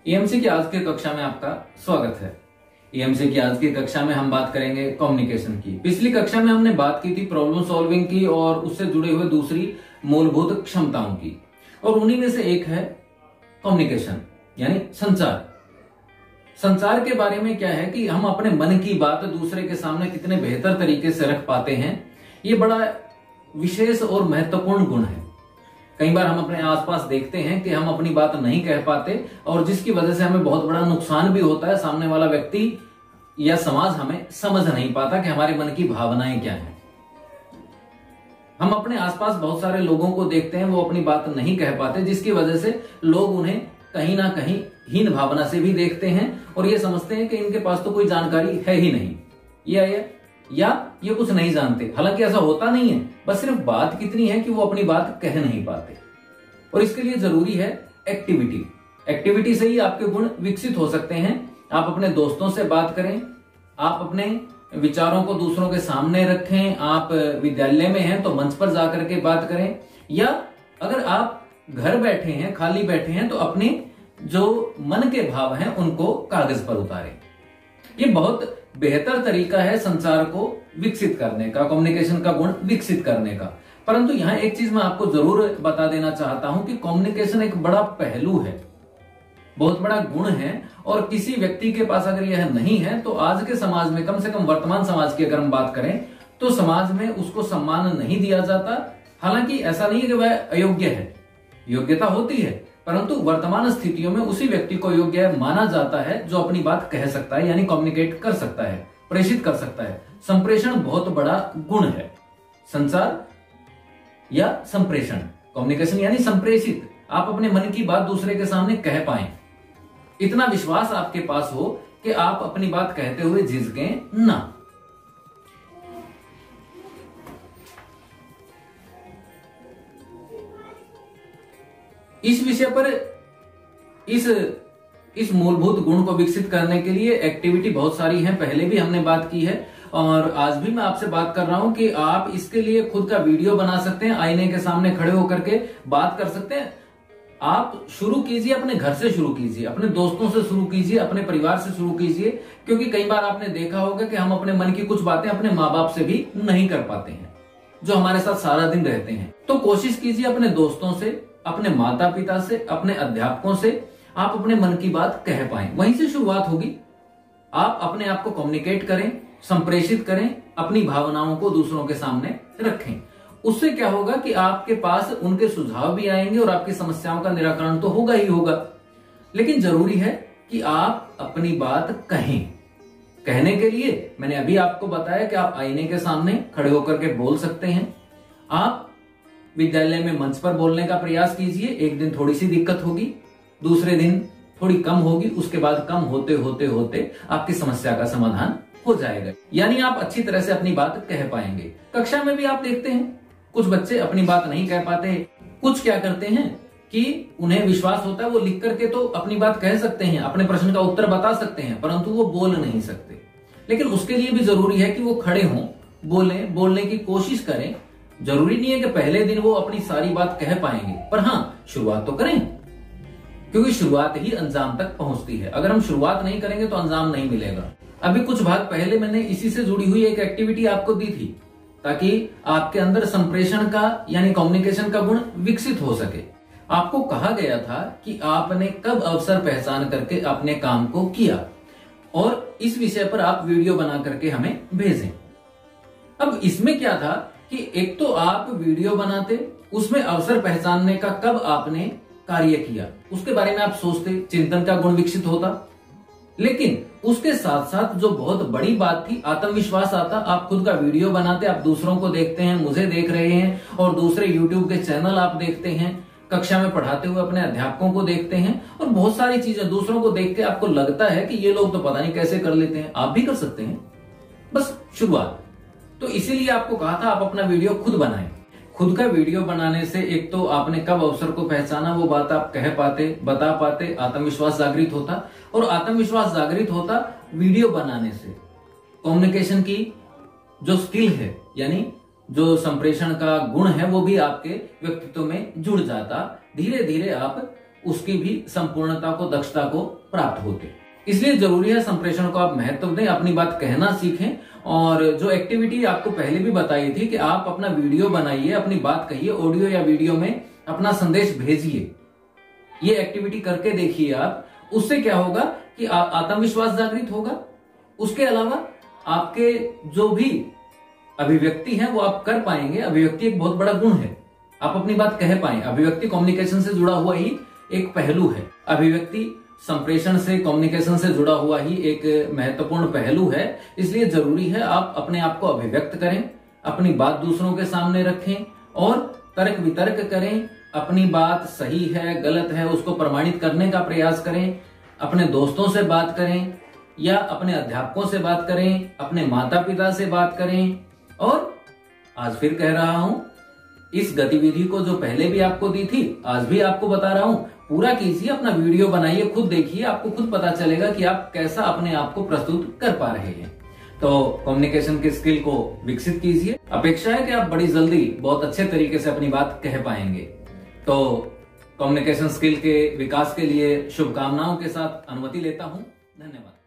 EMC की आज की कक्षा में आपका स्वागत है। ईएमसी की आज की कक्षा में हम बात करेंगे कम्युनिकेशन की। पिछली कक्षा में हमने बात की थी प्रॉब्लम सॉल्विंग की और उससे जुड़े हुए दूसरी मूलभूत क्षमताओं की, और उन्हीं में से एक है कम्युनिकेशन यानी संचार। संचार के बारे में क्या है कि हम अपने मन की बात दूसरे के सामने कितने बेहतर तरीके से रख पाते हैं, ये बड़ा विशेष और महत्वपूर्ण गुण है। कई बार हम अपने आसपास देखते हैं कि हम अपनी बात नहीं कह पाते और जिसकी वजह से हमें बहुत बड़ा नुकसान भी होता है। सामने वाला व्यक्ति या समाज हमें समझ नहीं पाता कि हमारे मन की भावनाएं क्या हैं। हम अपने आसपास बहुत सारे लोगों को देखते हैं, वो अपनी बात नहीं कह पाते, जिसकी वजह से लोग उन्हें कहीं ना कहीं हीन भावना से भी देखते हैं और ये समझते हैं कि इनके पास तो कोई जानकारी है ही नहीं, या ये कुछ नहीं जानते। हालांकि ऐसा होता नहीं है, बस सिर्फ बात कितनी है कि वो अपनी बात कह नहीं पाते। और इसके लिए जरूरी है एक्टिविटी से ही आपके गुण विकसित हो सकते हैं। आप अपने दोस्तों से बात करें, आप अपने विचारों को दूसरों के सामने रखें, आप विद्यालय में हैं तो मंच पर जाकर के बात करें, या अगर आप घर बैठे हैं, खाली बैठे हैं, तो अपने जो मन के भाव हैं उनको कागज पर उतारें। ये बहुत बेहतर तरीका है संचार को विकसित करने का, कम्युनिकेशन का गुण विकसित करने का। परंतु यहां एक चीज मैं आपको जरूर बता देना चाहता हूं कि कम्युनिकेशन एक बड़ा पहलू है, बहुत बड़ा गुण है, और किसी व्यक्ति के पास अगर यह नहीं है तो आज के समाज में, कम से कम वर्तमान समाज की अगर हम बात करें, तो समाज में उसको सम्मान नहीं दिया जाता। हालांकि ऐसा नहीं है कि वह अयोग्य है, योग्यता होती है, परंतु वर्तमान स्थितियों में उसी व्यक्ति को योग्य माना जाता है जो अपनी बात कह सकता है, यानी कम्युनिकेट कर सकता है, प्रेषित कर सकता है। संप्रेषण बहुत बड़ा गुण है। संचार या संप्रेषण, कम्युनिकेशन यानी संप्रेषित, आप अपने मन की बात दूसरे के सामने कह पाएं, इतना विश्वास आपके पास हो कि आप अपनी बात कहते हुए झिझकें ना। इस विषय पर इस मूलभूत गुण को विकसित करने के लिए एक्टिविटी बहुत सारी है, पहले भी हमने बात की है और आज भी मैं आपसे बात कर रहा हूं कि आप इसके लिए खुद का वीडियो बना सकते हैं, आईने के सामने खड़े होकर के बात कर सकते हैं। आप शुरू कीजिए, अपने घर से शुरू कीजिए, अपने दोस्तों से शुरू कीजिए, अपने परिवार से शुरू कीजिए, क्योंकि कई बार आपने देखा होगा कि हम अपने मन की कुछ बातें अपने माँ बाप से भी नहीं कर पाते हैं, जो हमारे साथ सारा दिन रहते हैं। तो कोशिश कीजिए अपने दोस्तों से, अपने माता पिता से, अपने अध्यापकों से आप अपने मन की बात कह पाएं, वहीं से शुरुआत होगी। आप अपने आप को कम्युनिकेट करें, संप्रेषित करें, अपनी भावनाओं को दूसरों के सामने रखें। उससे क्या होगा कि आपके पास उनके सुझाव भी आएंगे और आपकी समस्याओं का निराकरण तो होगा ही होगा। लेकिन जरूरी है कि आप अपनी बात कहें। कहने के लिए मैंने अभी आपको बताया कि आप आईने के सामने खड़े होकर के बोल सकते हैं। आप विद्यालय में मंच पर बोलने का प्रयास कीजिए। एक दिन थोड़ी सी दिक्कत होगी, दूसरे दिन थोड़ी कम होगी, उसके बाद कम होते होते होते आपकी समस्या का समाधान हो जाएगा, यानी आप अच्छी तरह से अपनी बात कह पाएंगे। कक्षा में भी आप देखते हैं कुछ बच्चे अपनी बात नहीं कह पाते। कुछ क्या करते हैं कि उन्हें विश्वास होता है वो लिख करके तो अपनी बात कह सकते हैं, अपने प्रश्न का उत्तर बता सकते हैं, परंतु वो बोल नहीं सकते। लेकिन उसके लिए भी जरूरी है कि वो खड़े हों, बोलने की कोशिश करें। जरूरी नहीं है कि पहले दिन वो अपनी सारी बात कह पाएंगे, पर हाँ शुरुआत तो करें, क्योंकि शुरुआत ही अंजाम तक पहुंचती है। अगर हम शुरुआत नहीं करेंगे तो अंजाम नहीं मिलेगा। अभी कुछ भाग पहले मैंने इसी से जुड़ी हुई एक एक्टिविटी आपको दी थी, ताकि आपके अंदर संप्रेषण का यानी कम्युनिकेशन का गुण विकसित हो सके। आपको कहा गया था कि आपने कब अवसर पहचान करके अपने काम को किया, और इस विषय पर आप वीडियो बना करके हमें भेजें। अब इसमें क्या था कि एक तो आप वीडियो बनाते, उसमें अवसर पहचानने का कब आपने कार्य किया उसके बारे में आप सोचते, चिंतन का गुण विकसित होता। लेकिन उसके साथ साथ जो बहुत बड़ी बात थी, आत्मविश्वास आता। आप खुद का वीडियो बनाते, आप दूसरों को देखते हैं, मुझे देख रहे हैं, और दूसरे यूट्यूब के चैनल आप देखते हैं, कक्षा में पढ़ाते हुए अपने अध्यापकों को देखते हैं, और बहुत सारी चीजें दूसरों को देख के आपको लगता है कि ये लोग तो पता नहीं कैसे कर लेते हैं। आप भी कर सकते हैं, बस शुरुआत। तो इसीलिए आपको कहा था आप अपना वीडियो खुद बनाएं। खुद का वीडियो बनाने से एक तो आपने कब अवसर को पहचाना, वो बात आप कह पाते, बता पाते, आत्मविश्वास जागृत होता, और आत्मविश्वास जागृत होता वीडियो बनाने से। कम्युनिकेशन की जो स्किल है, यानी जो संप्रेषण का गुण है, वो भी आपके व्यक्तित्व में जुड़ जाता। धीरे धीरे आप उसकी भी संपूर्णता को, दक्षता को प्राप्त होते। इसलिए जरूरी है संप्रेषण को आप महत्व दें, अपनी बात कहना सीखें। और जो एक्टिविटी आपको पहले भी बताई थी कि आप अपना वीडियो बनाइए, अपनी बात कहिए, ऑडियो या वीडियो में अपना संदेश भेजिए, ये एक्टिविटी करके देखिए आप। उससे क्या होगा कि आत्मविश्वास जागृत होगा। उसके अलावा आपके जो भी अभिव्यक्ति है वो आप कर पाएंगे। अभिव्यक्ति एक बहुत बड़ा गुण है, आप अपनी बात कह पाए। अभिव्यक्ति कम्युनिकेशन से जुड़ा हुआ ही एक पहलू है। अभिव्यक्ति संप्रेषण से, कम्युनिकेशन से जुड़ा हुआ ही एक महत्वपूर्ण पहलू है। इसलिए जरूरी है आप अपने आप को अभिव्यक्त करें, अपनी बात दूसरों के सामने रखें और तर्क वितर्क करें। अपनी बात सही है, गलत है, उसको प्रमाणित करने का प्रयास करें। अपने दोस्तों से बात करें या अपने अध्यापकों से बात करें, अपने माता पिता से बात करें। और आज फिर कह रहा हूं, इस गतिविधि को जो पहले भी आपको दी थी, आज भी आपको बता रहा हूं, पूरा कीजिए, अपना वीडियो बनाइए, खुद देखिए, आपको खुद पता चलेगा कि आप कैसा अपने आप को प्रस्तुत कर पा रहे हैं। तो कम्युनिकेशन के स्किल को विकसित कीजिए। अपेक्षा है कि आप बड़ी जल्दी बहुत अच्छे तरीके से अपनी बात कह पाएंगे। तो कम्युनिकेशन स्किल के विकास के लिए शुभकामनाओं के साथ अनुमति लेता हूं। धन्यवाद।